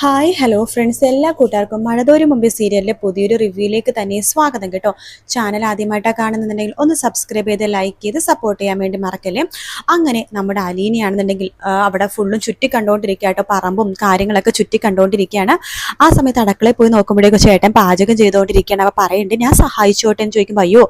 Hi hello friends, എല്ലാ കൂട്ടുകാർക്കും മഴതോരും മുമ്പേ സീരിയലിലെ പുതിയൊരു റിവ്യൂയിലേക്ക് തന്നെ സ്വാഗതം കേട്ടോ. ചാനൽ ആദ്യമായിട്ടാണ് കാണുന്നുണ്ടെങ്കിൽ ഒന്ന് സബ്സ്ക്രൈബ് ചെയ്ത് ലൈക്ക് ചെയ്ത് സപ്പോർട്ട് ചെയ്യാൻ വേണ്ടി മറക്കല്ലേ. അങ്ങനെ നമ്മുടെ അലീനയാണെന്നുണ്ടെങ്കിൽ അവിടെ ഫുള്ളും ചുറ്റി കണ്ടുകൊണ്ടിരിക്കുക കേട്ടോ, പറമ്പും കാര്യങ്ങളൊക്കെ ചുറ്റി കണ്ടുകൊണ്ടിരിക്കുകയാണ്. ആ സമയത്ത് അടുക്കളയിൽ പോയി നോക്കുമ്പോഴേക്കും ചേട്ടൻ പാചകം ചെയ്തുകൊണ്ടിരിക്കുകയാണ്. അപ്പോൾ പറയുന്നുണ്ട് ഞാൻ സഹായിച്ചോട്ടെ എന്ന് ചോദിക്കുമ്പോൾ അയ്യോ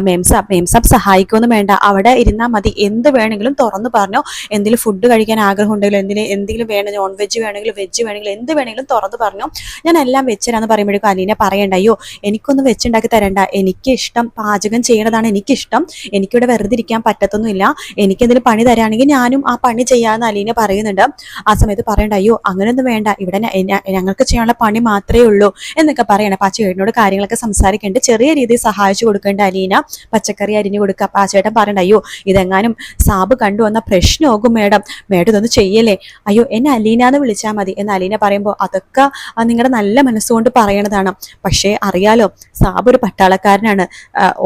മേംസാബ് സഹായിക്കൊന്നും വേണ്ട, അവിടെ ഇരുന്നാൽ മതി, എന്ത് വേണമെങ്കിലും തുറന്നു പറഞ്ഞോ, എന്തെങ്കിലും ഫുഡ് കഴിക്കാൻ ആഗ്രഹം ഉണ്ടെങ്കിലും എന്തെങ്കിലും വേണം, നോൺ വെജ് വേണമെങ്കിലും വെജ് വേണമെങ്കിലും എന്ത് വേണമെങ്കിലും തുറന്നു പറഞ്ഞു, ഞാൻ എല്ലാം വെച്ചരാന്ന് പറയുമ്പോഴേക്കും അലീന പറയണ്ട അയ്യോ എനിക്കൊന്നും വെച്ചുണ്ടാക്കി തരണ്ട, എനിക്ക് ഇഷ്ടം പാചകം ചെയ്യണതാണ് എനിക്കിഷ്ടം, എനിക്കിവിടെ വെറുതെ ഇരിക്കാൻ പറ്റത്തൊന്നുമില്ല, എനിക്കെന്തെങ്കിലും പണി തരാണെങ്കിൽ ഞാനും ആ പണി ചെയ്യാമെന്ന് അലീന പറയുന്നുണ്ട്. ആ സമയത്ത് പറയണ്ട അയ്യോ അങ്ങനെയൊന്നും വേണ്ട, ഇവിടെ ഞങ്ങൾക്ക് ചെയ്യാനുള്ള പണി മാത്രമേ ഉള്ളൂ എന്നൊക്കെ പറയണം. അപ്പൊ ആ ചേട്ടനോട് കാര്യങ്ങളൊക്കെ സംസാരിക്കേണ്ട, ചെറിയ രീതിയിൽ സഹായിച്ചു കൊടുക്കേണ്ട അലീന പച്ചക്കറി അരിഞ്ഞു കൊടുക്കുക. അപ്പൊ ആ ചേട്ടൻ പറയണ്ട അയ്യോ ഇതെങ്ങാനും സാബ് കണ്ടുവന്ന പ്രശ്നമാകും മേഡം ഇതൊന്നും ചെയ്യല്ലേ, അയ്യോ എന്നെ അലീന എന്ന് വിളിച്ചാൽ മതി എന്ന് അലീന പറയുമ്പോൾ അതൊക്കെ നിങ്ങളുടെ നല്ല മനസ്സുകൊണ്ട് പറയണതാണ്. പക്ഷേ അറിയാലോ സാബ് ഒരു പട്ടാളക്കാരനാണ്,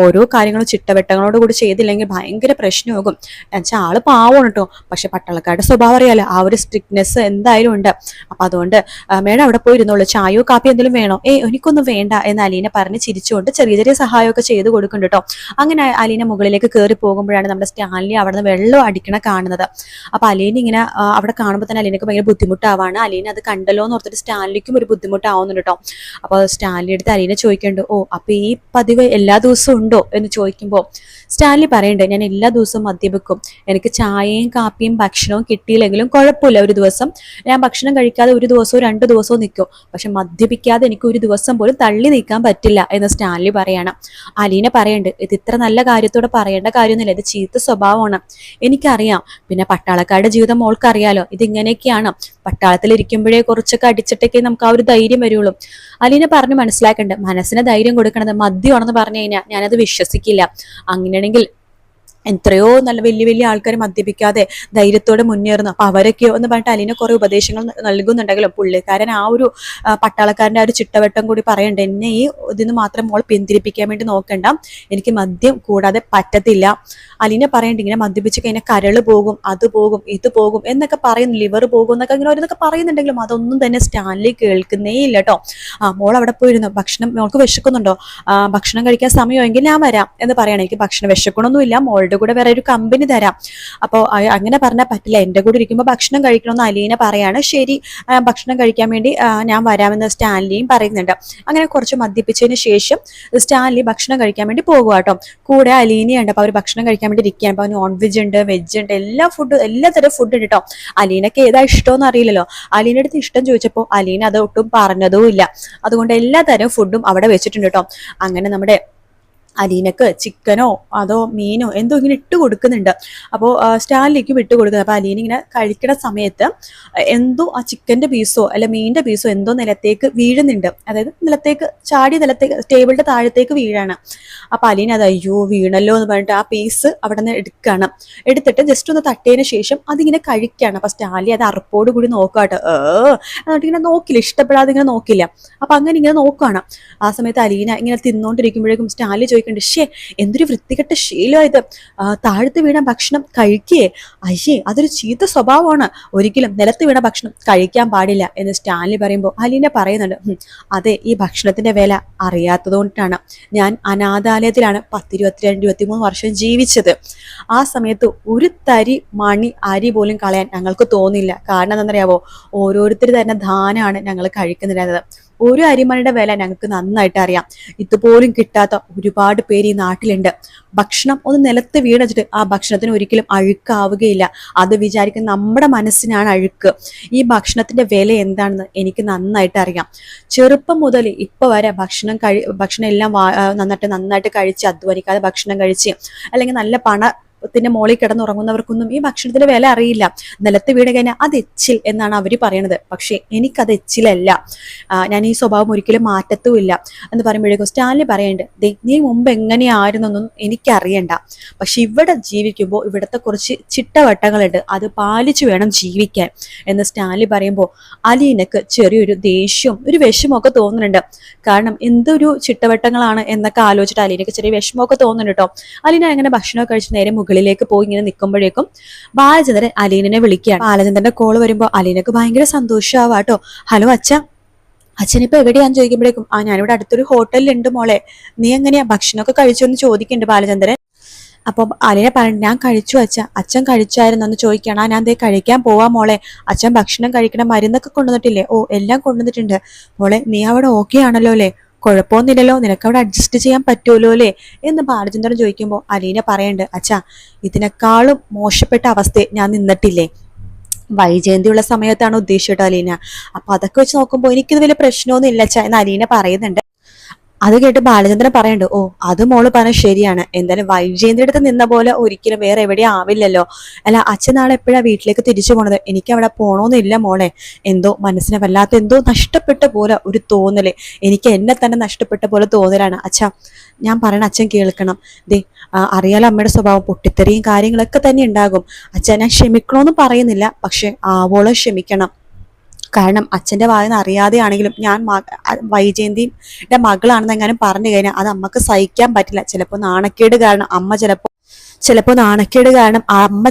ഓരോ കാര്യങ്ങളും ചിട്ടവട്ടങ്ങളോട് കൂടി ചെയ്തില്ലെങ്കിൽ ഭയങ്കര പ്രശ്നമാകും. എന്നുവെച്ചാൽ ആള് പാവമാണ് കേട്ടോ, പക്ഷെ പട്ടാളക്കാരുടെ സ്വഭാവം അറിയാലോ, ആ ഒരു സ്ട്രിക്ട്നെസ് എന്തായാലും ഉണ്ട്. അപ്പൊ അതുകൊണ്ട് മേഡം അവിടെ പോയിരുന്നുള്ളൂ, ചായയോ കാപ്പിയോ എന്തെങ്കിലും വേണോ, എനിക്കൊന്നും വേണ്ട എന്ന് അലീന പറഞ്ഞ് ചിരിച്ചുകൊണ്ട് ചെറിയ ചെറിയ സഹായമൊക്കെ ചെയ്ത് കൊടുക്കുന്നുണ്ട് കേട്ടോ. അങ്ങനെ അലീന മുകളിലേക്ക് കയറി പോകുമ്പോഴാണ് നമ്മുടെ സ്റ്റാൻലി അവിടെ നിന്ന് വെള്ളം അടിക്കണ കാണുന്നത്. അപ്പൊ അലീന ഇങ്ങനെ അവിടെ കാണുമ്പോൾ തന്നെ അലീനക്ക് ഭയങ്കര ബുദ്ധിമുട്ടാവാണ്. അലീന അത് കണ്ടല്ലോ എന്ന് ഓർത്തിട്ട് സ്റ്റാൻലിക്കും ഒരു ബുദ്ധിമുട്ടാവുന്നുണ്ട് കേട്ടോ. അപ്പോൾ സ്റ്റാൻലി എടുത്ത് അലീന ചോദിക്കുന്നുണ്ട് അപ്പൊ ഈ പതിവ് എല്ലാ ദിവസവും ഉണ്ടോ എന്ന് ചോദിക്കുമ്പോൾ സ്റ്റാൻലി പറയുന്നുണ്ട് ഞാൻ എല്ലാ ദിവസവും മദ്യപിക്കും, എനിക്ക് ചായയും കാപ്പിയും ഭക്ഷണവും കിട്ടിയില്ലെങ്കിലും കുഴപ്പമില്ല, ഒരു ദിവസം ഞാൻ ഭക്ഷണം കഴിക്കാതെ ഒരു ദിവസവും 2 ദിവസവും നിൽക്കും, പക്ഷെ മദ്യപിക്കാതെ എനിക്ക് ഒരു ദിവസം പോലും തള്ളി നീക്കാൻ പറ്റില്ല എന്ന് സ്റ്റാൻലി പറയണം. അലീന പറയുന്നുണ്ട് ഇത് ഇത്ര നല്ല കാര്യത്തോടെ പറയേണ്ട കാര്യമൊന്നുമില്ല, ഇത് ചീത്ത സ്വഭാവമാണ് എനിക്കറിയാം, പിന്നെ പട്ടാളക്കാരുടെ ജീവിതം മോൾക്ക് അറിയാലോ, ഇതിങ്ങനെയൊക്കെയാണ്, പട്ടാളത്തിലിരിക്കുമ്പോഴേ കുറച്ചൊക്കെ അടിച്ചിട്ടൊക്കെ നമുക്ക് ആ ഒരു ധൈര്യം വരുള്ളൂ. അലീന പറഞ്ഞ് മനസ്സിലാക്കണ്ട്, മനസ്സിന് ധൈര്യം കൊടുക്കണത് മദ്യമാണെന്ന് പറഞ്ഞു കഴിഞ്ഞാൽ ഞാനത് വിശ്വസിക്കില്ല, അങ്ങനെയാണെങ്കിൽ എത്രയോ നല്ല വലിയ വലിയ ആൾക്കാർ മദ്യപിക്കാതെ ധൈര്യത്തോടെ മുന്നേറുന്നു, അപ്പൊ അവരൊക്കെയോ എന്ന് പറഞ്ഞിട്ട് അലീന കുറെ ഉപദേശങ്ങൾ നൽകുന്നുണ്ടെങ്കിലും പുള്ളിക്കാരൻ ആ ഒരു പട്ടാളക്കാരന്റെ ആ ഒരു ചിട്ടവട്ടം കൂടി പറയണ്ട, എന്നെ ഈ ഇതിന് മാത്രം മോൾ പിന്തിരിപ്പിക്കാൻ വേണ്ടി നോക്കണ്ട, എനിക്ക് മദ്യം കൂടാതെ പറ്റത്തില്ല. അലീന പറയണ്ട ഇങ്ങനെ മദ്യപിച്ച് കഴിഞ്ഞാൽ കരള് പോകും, അത് പോകും, ഇത് പോകും എന്നൊക്കെ പറയുന്നു, ലിവർ പോകും എന്നൊക്കെ ഇങ്ങനെ ഓരോന്നൊക്കെ പറയുന്നുണ്ടെങ്കിലും അതൊന്നും തന്നെ സ്റ്റാൻലി കേൾക്കുന്നേ ഇല്ല കേട്ടോ. മോൾ അവിടെ പോയിരുന്നു, ഭക്ഷണം മോൾക്ക് വിശക്കുന്നുണ്ടോ, ഭക്ഷണം കഴിക്കാൻ സമയമെങ്കിൽ ഞാൻ വരാം എന്ന് പറയണം, എനിക്ക് ഭക്ഷണം വിശക്കണമൊന്നുമില്ല, മോളുടെ കൂടെ വേറെ ഒരു കമ്പനി തരാം. അപ്പോൾ അങ്ങനെ പറഞ്ഞാൽ പറ്റില്ല, എൻ്റെ കൂടെ ഇരിക്കുമ്പോൾ ഭക്ഷണം കഴിക്കണമെന്ന് അലീന പറയാണ്. ശരി ഭക്ഷണം കഴിക്കാൻ വേണ്ടി ഞാൻ വരാമെന്ന് സ്റ്റാൻലിയും പറയുന്നുണ്ട്. അങ്ങനെ കുറച്ച് മദ്യപിച്ചതിന് ശേഷം സ്റ്റാൻലി ഭക്ഷണം കഴിക്കാൻ വേണ്ടി പോകുക കേട്ടോ. കൂടെ അലീനയുണ്ട്, അപ്പോൾ അവർ ഭക്ഷണം കഴിക്കാൻ വേണ്ടി ഇരിക്കുകയാണ്. അപ്പോൾ നോൺ വെജ് ഉണ്ട്, വെജ് ഉണ്ട്, എല്ലാ തരം ഫുഡ് ഉണ്ട് കേട്ടോ. അലീനക്ക് ഏതാ ഇഷ്ടമെന്ന് അറിയില്ലല്ലോ, അലീനയുടെ അടുത്ത് ഇഷ്ടം ചോദിച്ചപ്പോൾ അലീന അത് ഒട്ടും പറഞ്ഞതും ഇല്ല, അതുകൊണ്ട് എല്ലാ തരം ഫുഡും അവിടെ വെച്ചിട്ടുണ്ട് കേട്ടോ. അങ്ങനെ നമ്മുടെ അലീനക്ക് ചിക്കനോ അതോ മീനോ എന്തോ ഇങ്ങനെ ഇട്ട് കൊടുക്കുന്നുണ്ട്. അപ്പോൾ സ്റ്റാൻലിക്കും ഇട്ട് കൊടുക്കുന്നത്. അപ്പോൾ അലീന ഇങ്ങനെ കഴിക്കുന്ന സമയത്ത് എന്തോ ആ ചിക്കൻ്റെ പീസോ അല്ല മീനിൻ്റെ പീസോ എന്തോ നിലത്തേക്ക് വീഴുന്നുണ്ട്, അതായത് നിലത്തേക്ക് ചാടി നിലത്തേക്ക് ടേബിളിൻ്റെ താഴത്തേക്ക് വീഴാണ്. അപ്പോൾ അലീന അത് അയ്യോ വീണല്ലോ എന്ന് പറഞ്ഞിട്ട് ആ പീസ് അവിടെ നിന്ന് എടുക്കുകയാണ്. എടുത്തിട്ട് ജസ്റ്റ് ഒന്ന് തട്ടിയതിന് ശേഷം അതിങ്ങനെ കഴിക്കുകയാണ്. അപ്പോൾ സ്റ്റാൻലി അത് അറുപ്പോട് കൂടി നോക്കാട്ടോ, എന്നിട്ട് ഇങ്ങനെ നോക്കില്ല, ഇഷ്ടപ്പെടാതെ ഇങ്ങനെ നോക്കില്ല. അപ്പം അങ്ങനെ ഇങ്ങനെ നോക്കുകയാണ്. ആ സമയത്ത് അലീന ഇങ്ങനെ തിന്നോണ്ടിരിക്കുമ്പോഴേക്കും സ്റ്റാൻലി ചോദിക്കുന്നുണ്ട് ഷേ എന്തൊരു വൃത്തികെട്ട ശീലമായത്, താഴത്ത് വീണ ഭക്ഷണം കഴിക്കേ, അയ്യേ അതൊരു ചീത്ത സ്വഭാവമാണ്, ഒരിക്കലും നിലത്ത് വീണ ഭക്ഷണം കഴിക്കാൻ പാടില്ല എന്ന് സ്റ്റാൻലി പറയുമ്പോൾ അലീന പറയുന്നുണ്ട് അതെ ഈ ഭക്ഷണത്തിന്റെ വില അറിയാത്തതുകൊണ്ടാണ്, ഞാൻ അനാഥാലയത്തിലാണ് 22-23 വർഷം ജീവിച്ചത്, ആ സമയത്ത് ഒരു തരി മണി അരി പോലും കളയാൻ ഞങ്ങൾക്ക് തോന്നില്ല, കാരണം എന്താണെന്നറിയാവോ ഓരോരുത്തർ തന്നെ ദാനാണ് ഞങ്ങൾ കഴിക്കുന്നുണ്ടായിരുന്നത്, ഒരു അരിമണിയുടെ വില ഞങ്ങൾക്ക് നന്നായിട്ട് അറിയാം, ഇതുപോലും കിട്ടാത്ത ഒരുപാട് പേര് ഈ നാട്ടിലുണ്ട്, ഭക്ഷണം ഒന്ന് നിലത്ത് വീണിച്ചിട്ട് ആ ഭക്ഷണത്തിന് ഒരിക്കലും അഴുക്കാവുകയില്ല, അത് വിചാരിക്കുന്ന നമ്മുടെ മനസ്സിനാണ് അഴുക്ക്, ഈ ഭക്ഷണത്തിന്റെ വില എന്താണെന്ന് എനിക്ക് നന്നായിട്ട് അറിയാം, ചെറുപ്പം മുതൽ ഇപ്പൊ വരെ ഭക്ഷണം എല്ലാം നന്നായിട്ട് കഴിച്ച് അധ്വാനിക്കാതെ ഭക്ഷണം കഴിച്ച് അല്ലെങ്കിൽ നല്ല ത്തിന്റെ മോളിൽ കിടന്നുറങ്ങുന്നവർക്കൊന്നും ഈ ഭക്ഷണത്തിന്റെ വില അറിയില്ല, നിലത്ത് വീണ് കഴിഞ്ഞാൽ അത് എച്ചിൽ എന്നാണ് അവർ പറയണത്, പക്ഷേ എനിക്കത് എച്ചിലല്ല, ഞാൻ ഈ സ്വഭാവം ഒരിക്കലും മാറ്റത്തുമില്ല എന്ന് പറയുമ്പോഴേക്കും സ്റ്റാൻലി പറയുന്നുണ്ട് നീ മുമ്പ് എങ്ങനെയായിരുന്നൊന്നും എനിക്കറിയണ്ട, പക്ഷെ ഇവിടെ ജീവിക്കുമ്പോൾ ഇവിടുത്തെ കുറച്ച് ചിട്ടവട്ടങ്ങളുണ്ട്, അത് പാലിച്ചു വേണം ജീവിക്കാൻ എന്ന് സ്റ്റാൻലി പറയുമ്പോൾ അലീനക്ക് ചെറിയൊരു ദേഷ്യവും ഒരു വിഷമമൊക്കെ തോന്നുന്നുണ്ട്, കാരണം എന്തൊരു ചിട്ടവട്ടങ്ങളാണ് എന്നൊക്കെ ആലോചിച്ചിട്ട് അലീനക്ക് ചെറിയ വിഷമമൊക്കെ തോന്നുന്നുണ്ട് കേട്ടോ. അലീന അങ്ങനെ ഭക്ഷണമൊക്കെ കഴിച്ച് നേരെ മുകളിലേക്ക് പോയി ഇങ്ങനെ നിൽക്കുമ്പോഴേക്കും ബാലചന്ദ്രൻ അലീനനെ വിളിക്കുകയാണ്. ബാലചന്ദ്രന്റെ കോള് വരുമ്പോൾ അലീനക്ക് ഭയങ്കര സന്തോഷമാവാട്ടോ. ഹലോ അച്ഛ, അച്ഛനിപ്പോ എവിടെയാന്ന് ചോദിക്കുമ്പോഴേക്കും ഞാനിവിടെ അടുത്തൊരു ഹോട്ടലിലുണ്ട് മോളെ, നീ എങ്ങനെയാ ഭക്ഷണമൊക്കെ കഴിച്ചു എന്ന് ചോദിക്കുന്നുണ്ട് ബാലചന്ദ്രൻ. അപ്പൊ അലീന പറഞ്ഞു, ഞാൻ കഴിച്ചു അച്ഛ, അച്ഛൻ കഴിച്ചായിരുന്നു എന്ന് ചോദിക്കണം. ഞാൻ ദേ കഴിക്കാൻ പോവാ മോളെ, അച്ഛൻ ഭക്ഷണം കഴിക്കണം, മരുന്നൊക്കെ കൊണ്ടുവന്നിട്ടില്ലേ? ഓ എല്ലാം കൊണ്ടുവന്നിട്ടുണ്ട് മോളെ, നീ അവിടെ ഓക്കെ ആണല്ലോ അല്ലേ? കുഴപ്പമൊന്നുമില്ലല്ലോ, നിനക്ക് അവിടെ അഡ്ജസ്റ്റ് ചെയ്യാൻ പറ്റുമല്ലോ അല്ലേ എന്ന് ബാലചന്ദ്രൻ ചോദിക്കുമ്പോൾ അലീന പറയണ്ട്, അച്ഛാ ഇതിനേക്കാളും മോശപ്പെട്ട അവസ്ഥ ഞാൻ നിന്നിട്ടില്ലേ, വൈജയന്തിയുള്ള സമയത്താണ് ഉദ്ദേശിച്ചിട്ട് അലീന. അപ്പൊ അതൊക്കെ വെച്ച് നോക്കുമ്പോൾ എനിക്കിത് വലിയ പ്രശ്നമൊന്നും ഇല്ല അച്ഛാ എന്ന് അലീന പറയുന്നുണ്ട്. അത് കേട്ട് ബാലചന്ദ്രൻ പറയണ്ട്, ഓ അത് മോള് പറഞ്ഞ ശരിയാണ്, എന്തായാലും വൈജയന്തിയുടെ അടുത്ത് നിന്ന പോലെ ഒരിക്കലും വേറെ എവിടെയും ആവില്ലല്ലോ. അല്ല അച്ഛൻ നാളെ എപ്പോഴാ വീട്ടിലേക്ക് തിരിച്ചു പോണത്? എനിക്ക് അവിടെ പോണോന്നില്ല മോളെ, എന്തോ മനസ്സിനെ വല്ലാത്ത എന്തോ നഷ്ടപ്പെട്ട പോലെ ഒരു തോന്നല്, എനിക്ക് എന്നെ തന്നെ നഷ്ടപ്പെട്ട പോലെ തോന്നലാണ് അച്ഛാ. ഞാൻ പറയണ അച്ഛൻ കേൾക്കണം. ദേ അറിയാലോ അമ്മയുടെ സ്വഭാവം, പൊട്ടിത്തെറിയും കാര്യങ്ങളൊക്കെ തന്നെ ഉണ്ടാകും അച്ഛൻ. ഞാൻ ക്ഷമിക്കണമെന്ന് പറയുന്നില്ല, പക്ഷെ ആവോളം ക്ഷമിക്കണം. കാരണം അച്ഛന്റെ വായന അറിയാതെയാണെങ്കിലും ഞാൻ വൈജയന്തിയുടെ മകളാണെന്ന് എങ്ങാനും പറഞ്ഞു കഴിഞ്ഞാൽ അത് അമ്മക്ക് സഹിക്കാൻ പറ്റില്ല. ചിലപ്പോൾ നാണക്കേട് കാരണം അമ്മ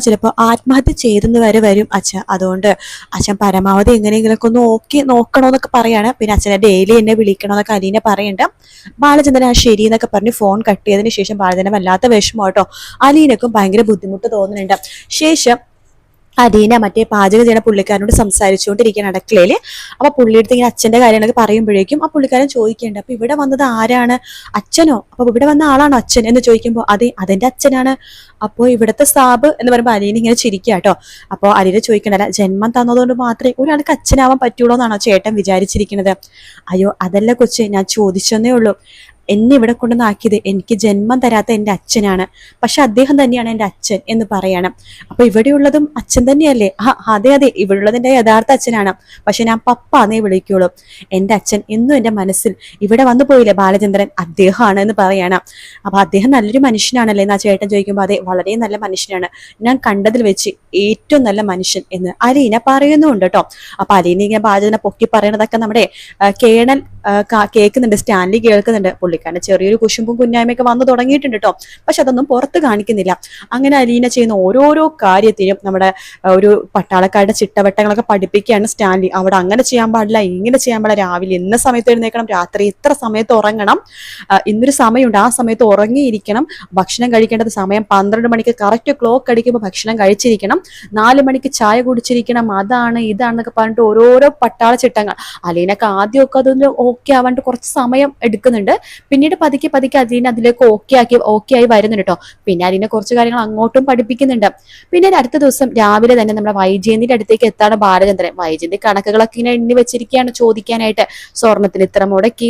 ചിലപ്പോൾ ആത്മഹത്യ ചെയ്തെന്ന് വരെ വരും അച്ഛ. അതുകൊണ്ട് അച്ഛൻ പരമാവധി എങ്ങനെയെങ്കിലൊക്കെ ഒന്ന് നോക്കണോന്നൊക്കെ പറയാണ്. പിന്നെ അച്ഛനെ ഡെയിലി എന്നെ വിളിക്കണമെന്നൊക്കെ അലീന പറയുന്നുണ്ട്. ബാലചന്ദ്രൻ ശരി എന്നൊക്കെ പറഞ്ഞ് ഫോൺ കട്ട് ചെയ്തതിന് ശേഷം ബാലചന്ദ്രൻ വല്ലാത്ത വിഷമം കേട്ടോ. അലീനക്കും ഭയങ്കര ബുദ്ധിമുട്ട് തോന്നുന്നുണ്ട്. ശേഷം അലീന മറ്റേ പാചകം ചെയ്യുന്ന പുള്ളിക്കാരനോട് സംസാരിച്ചുകൊണ്ടിരിക്കുകയാണ് അടുക്കളയില്. അപ്പൊ പുള്ളിയെടുത്ത് ഇങ്ങനെ അച്ഛന്റെ കാര്യങ്ങളൊക്കെ പറയുമ്പോഴേക്കും ആ പുള്ളിക്കാരൻ ചോദിക്കേണ്ട, അപ്പൊ ഇവിടെ വന്നത് ആരാണ്, അച്ഛനോ? അപ്പൊ ഇവിടെ വന്ന ആളാണോ അച്ഛൻ എന്ന് ചോദിക്കുമ്പോൾ അതെ അതെന്റെ അച്ഛനാണ്. അപ്പോ ഇവിടുത്തെ സാബ് എന്ന് പറയുമ്പോൾ അലീന ഇങ്ങനെ ചിരിക്കുക കേട്ടോ. അപ്പോൾ അലീന ചോദിക്കണ്ടല്ല, ജന്മം തന്നതുകൊണ്ട് മാത്രമേ ഒരാൾക്ക് അച്ഛനാവാൻ പറ്റുള്ളൂ എന്നാണോ ചേട്ടൻ വിചാരിച്ചിരിക്കുന്നത്? അയ്യോ അതല്ല കൊച്ചെ, ഞാൻ ചോദിച്ചെന്നേ ഉള്ളൂ. എന്നെ ഇവിടെ കൊണ്ടുവന്നാക്കിയത് എനിക്ക് ജന്മം തരാത്ത എൻ്റെ അച്ഛനാണ്, പക്ഷെ അദ്ദേഹം തന്നെയാണ് എൻ്റെ അച്ഛൻ എന്ന് പറയണം. അപ്പൊ ഇവിടെയുള്ളതും അച്ഛൻ തന്നെയല്ലേ? അതെ അതെ, ഇവിടെയുള്ളത് എൻ്റെ യഥാർത്ഥ അച്ഛനാണ്, പക്ഷെ ഞാൻ പപ്പ എന്നേ വിളിക്കുള്ളൂ. എൻ്റെ അച്ഛൻ എന്നും എൻ്റെ മനസ്സിൽ ഇവിടെ വന്നു പോയില്ലേ ബാലചന്ദ്രൻ, അദ്ദേഹമാണ് എന്ന് പറയണം. അപ്പൊ അദ്ദേഹം നല്ലൊരു മനുഷ്യനാണല്ലേ എന്നാ ചേട്ടൻ ചോദിക്കുമ്പോൾ അതെ വളരെ നല്ല മനുഷ്യനാണ്, ഞാൻ കണ്ടതിൽ വെച്ച് ഏറ്റവും നല്ല മനുഷ്യൻ എന്ന് അലീന പറയുന്നുണ്ട് കേട്ടോ. അപ്പൊ അലീന ഇങ്ങനെ ബാലചന്ദ്രനെ പൊക്കി പറയണതൊക്കെ നമ്മുടെ കേണൽ കേൾക്കുന്നുണ്ട്, സ്റ്റാൻലി കേൾക്കുന്നുണ്ട്. പുള്ളിക്കാരന്റെ ചെറിയൊരു കുശുമ്പും കുഞ്ഞായ്മയൊക്കെ വന്നു തുടങ്ങിയിട്ടുണ്ട് കേട്ടോ, പക്ഷെ അതൊന്നും പുറത്ത് കാണിക്കുന്നില്ല. അങ്ങനെ അലീന ചെയ്യുന്ന ഓരോരോ കാര്യത്തിനും നമ്മുടെ ഒരു പട്ടാളക്കാരുടെ ചിട്ടവട്ടങ്ങളൊക്കെ പഠിപ്പിക്കുകയാണ് സ്റ്റാൻലി. അവിടെ അങ്ങനെ ചെയ്യാൻ പാടില്ല, ഇങ്ങനെ ചെയ്യാൻ പാടില്ല, രാവിലെ ഇന്ന സമയത്ത് എഴുന്നേക്കണം, രാത്രി ഇത്ര സമയത്ത് ഉറങ്ങണം, ഇന്നൊരു സമയമുണ്ട് ആ സമയത്ത് ഉറങ്ങിയിരിക്കണം, ഭക്ഷണം കഴിക്കേണ്ടത് സമയം 12 മണിക്ക് കറക്റ്റ് ക്ലോക്ക് അടിക്കുമ്പോൾ ഭക്ഷണം കഴിച്ചിരിക്കണം, 4 മണിക്ക് ചായ കുടിച്ചിരിക്കണം, അതാണ് ഇതാണെന്നൊക്കെ പറഞ്ഞിട്ട് ഓരോരോ പട്ടാള ചിട്ടങ്ങൾ. അലീനക്ക് ആദ്യമൊക്കെ അതൊന്ന് ഓക്കെ ആവാണ്ട് കുറച്ച് സമയം എടുക്കുന്നുണ്ട്. പിന്നീട് പതുക്കെ പതുക്കെ അലീന അതിലേക്ക് ഓക്കെ ആയി വരുന്നുണ്ട് കേട്ടോ. പിന്നെ അലീന കുറച്ച് കാര്യങ്ങൾ അങ്ങോട്ടും പഠിപ്പിക്കുന്നുണ്ട്. പിന്നെ അടുത്ത ദിവസം രാവിലെ തന്നെ നമ്മുടെ വൈജയന്തിന്റെ അടുത്തേക്ക് എത്താണ് ബാലചന്ദ്രൻ. വൈജയന്തി കണക്കുകളൊക്കെ ഇങ്ങനെ എണ്ണി വെച്ചിരിക്കുകയാണ് ചോദിക്കാനായിട്ട്. സ്വർണത്തിന് ഇത്ര മുടക്കി,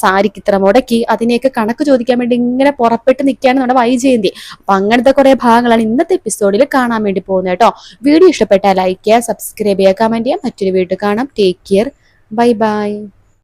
സാരിക്ക് ഇത്ര മുടക്കി, അതിനെയൊക്കെ കണക്ക് ചോദിക്കാൻ വേണ്ടി ഇങ്ങനെ പുറപ്പെട്ട് നിൽക്കുകയാണ് നമ്മുടെ വൈജയന്തി. അപ്പൊ അങ്ങനത്തെ കുറെ ഭാഗങ്ങളാണ് ഇന്നത്തെ എപ്പിസോഡിൽ കാണാൻ വേണ്ടി പോകുന്നത് കേട്ടോ. വീഡിയോ ഇഷ്ടപ്പെട്ടാൽ ലൈക്ക് ചെയ്യുക, സബ്സ്ക്രൈബ് ചെയ്യുക, കമന്റ് ചെയ്യുക. മറ്റൊരു വീഡിയോ കാണാം. Take care, bye bye.